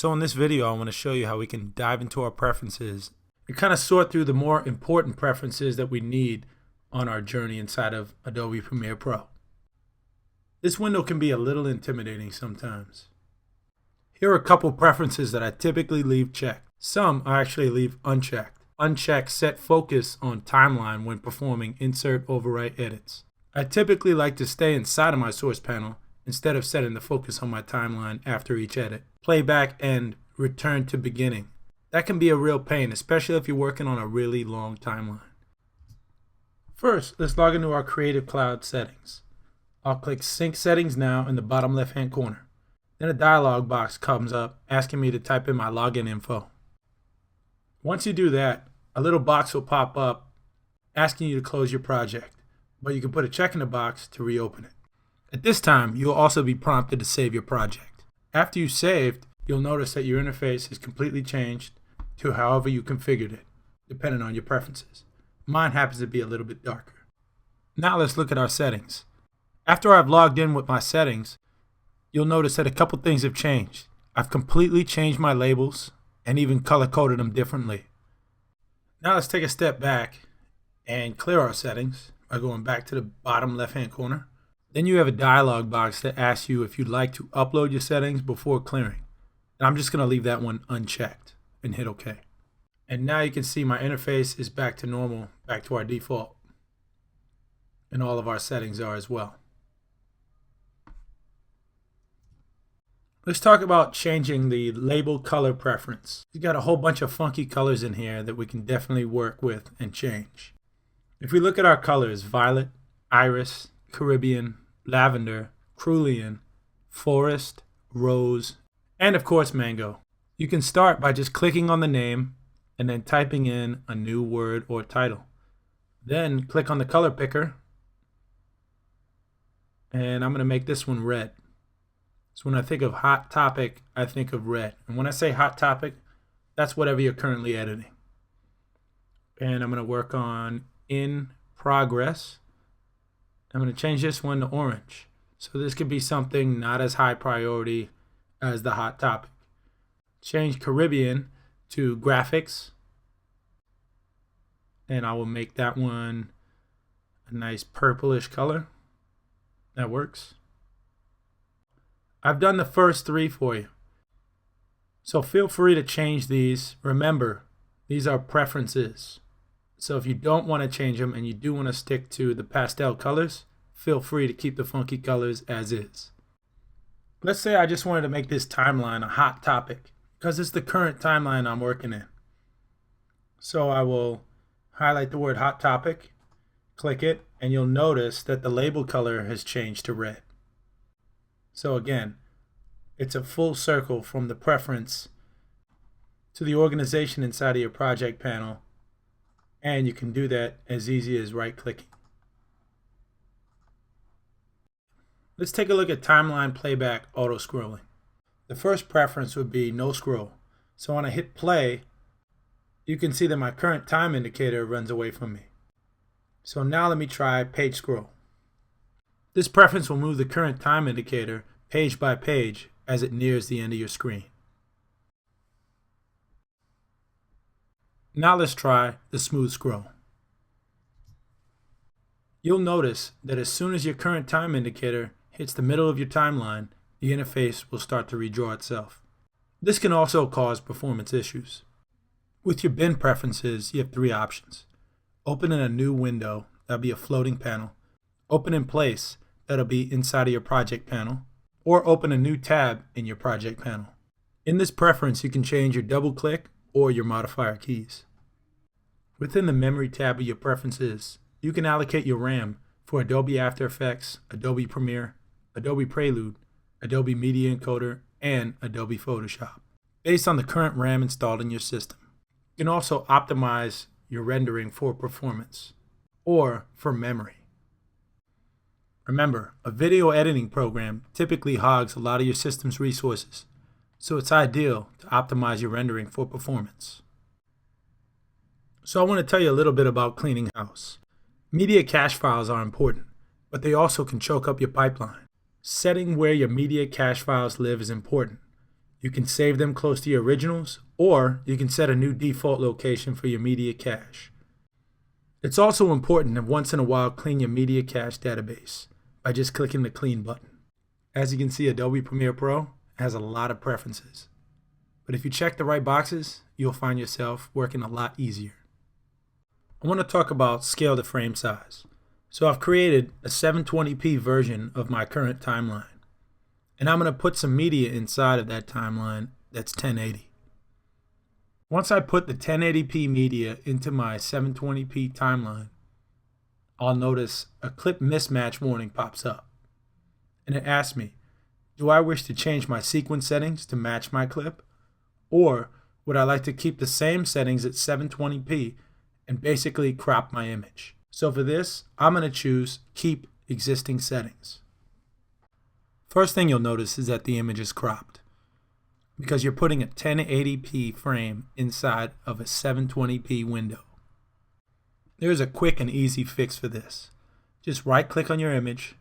So in this video, I want to show you how we can dive into our preferences and kind of sort through the more important preferences that we need on our journey inside of Adobe Premiere Pro. This window can be a little intimidating sometimes. Here are a couple preferences that I typically leave checked. Some I actually leave unchecked. Uncheck set focus on timeline when performing insert overwrite edits. I typically like to stay inside of my source panel instead of setting the focus on my timeline after each edit. Playback and return to beginning. That can be a real pain, especially if you're working on a really long timeline. First, let's log into our Creative Cloud settings. I'll click Sync Settings now in the bottom left-hand corner. Then a dialog box comes up asking me to type in my login info. Once you do that, a little box will pop up asking you to close your project, but you can put a check in the box to reopen it. At this time, you'll also be prompted to save your project. After you've saved, you'll notice that your interface is completely changed to however you configured it, depending on your preferences. Mine happens to be a little bit darker. Now let's look at our settings. After I've logged in with my settings, you'll notice that a couple things have changed. I've completely changed my labels and even color-coded them differently. Now let's take a step back and clear our settings by going back to the bottom left-hand corner. Then you have a dialog box that asks you if you'd like to upload your settings before clearing. And I'm just going to leave that one unchecked and hit OK. And now you can see my interface is back to normal, back to our default. And all of our settings are as well. Let's talk about changing the label color preference. We've got a whole bunch of funky colors in here that we can definitely work with and change. If we look at our colors, violet, iris, Caribbean, lavender, cerulean, forest, rose, and of course mango. You can start by just clicking on the name and then typing in a new word or title. Then click on the color picker, and I'm going to make this one red. So when I think of Hot Topic, I think of red. And when I say Hot Topic, that's whatever you're currently editing. And I'm going to work on In Progress. I'm going to change this one to orange. So this could be something not as high priority as the Hot Topic. Change Caribbean to Graphics. And I will make that one a nice purplish color. That works. I've done the first three for you. So feel free to change these. Remember, these are preferences. So if you don't want to change them and you do want to stick to the pastel colors, feel free to keep the funky colors as is. Let's say I just wanted to make this timeline a hot topic because it's the current timeline I'm working in. So I will highlight the word hot topic, click it, and you'll notice that the label color has changed to red. So again, it's a full circle from the preference to the organization inside of your project panel. And you can do that as easy as right-clicking. Let's take a look at timeline playback auto-scrolling. The first preference would be no scroll. So when I hit play, you can see that my current time indicator runs away from me. So now let me try page scroll. This preference will move the current time indicator page by page as it nears the end of your screen. Now let's try the smooth scroll. You'll notice that as soon as your current time indicator hits the middle of your timeline, the interface will start to redraw itself. This can also cause performance issues. With your bin preferences, you have three options. Open in a new window, that'll be a floating panel. Open in place, that'll be inside of your project panel. Or open a new tab in your project panel. In this preference, you can change your double click or your modifier keys. Within the memory tab of your preferences, you can allocate your RAM for Adobe After Effects, Adobe Premiere, Adobe Prelude, Adobe Media Encoder, and Adobe Photoshop, based on the current RAM installed in your system. You can also optimize your rendering for performance or for memory. Remember, a video editing program typically hogs a lot of your system's resources, so it's ideal to optimize your rendering for performance. So I want to tell you a little bit about cleaning house. Media cache files are important, but they also can choke up your pipeline. Setting where your media cache files live is important. You can save them close to your originals, or you can set a new default location for your media cache. It's also important to once in a while clean your media cache database by just clicking the Clean button. As you can see, Adobe Premiere Pro has a lot of preferences. But if you check the right boxes, you'll find yourself working a lot easier. I want to talk about scale to frame size. So I've created a 720p version of my current timeline. And I'm going to put some media inside of that timeline that's 1080. Once I put the 1080p media into my 720p timeline, I'll notice a clip mismatch warning pops up. And it asks me, do I wish to change my sequence settings to match my clip? Or would I like to keep the same settings at 720p and basically crop my image? So for this, I'm going to choose Keep Existing Settings. First thing you'll notice is that the image is cropped because you're putting a 1080p frame inside of a 720p window. There's a quick and easy fix for this. Just right-click on your image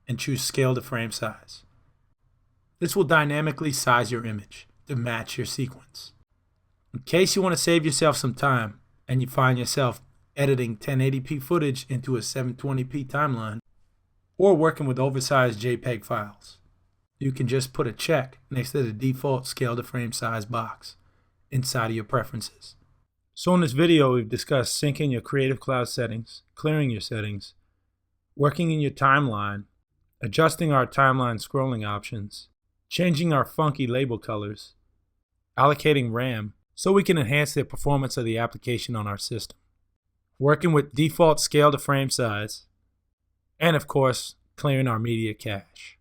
and choose Scale to Frame Size. This will dynamically size your image to match your sequence. In case you want to save yourself some time and you find yourself editing 1080p footage into a 720p timeline or working with oversized JPEG files, you can just put a check next to the default scale to frame size box inside of your preferences. So in this video, we've discussed syncing your Creative Cloud settings, clearing your settings, working in your timeline, adjusting our timeline scrolling options, changing our funky label colors, allocating RAM so we can enhance the performance of the application on our system, working with default scale to frame size, and of course, clearing our media cache.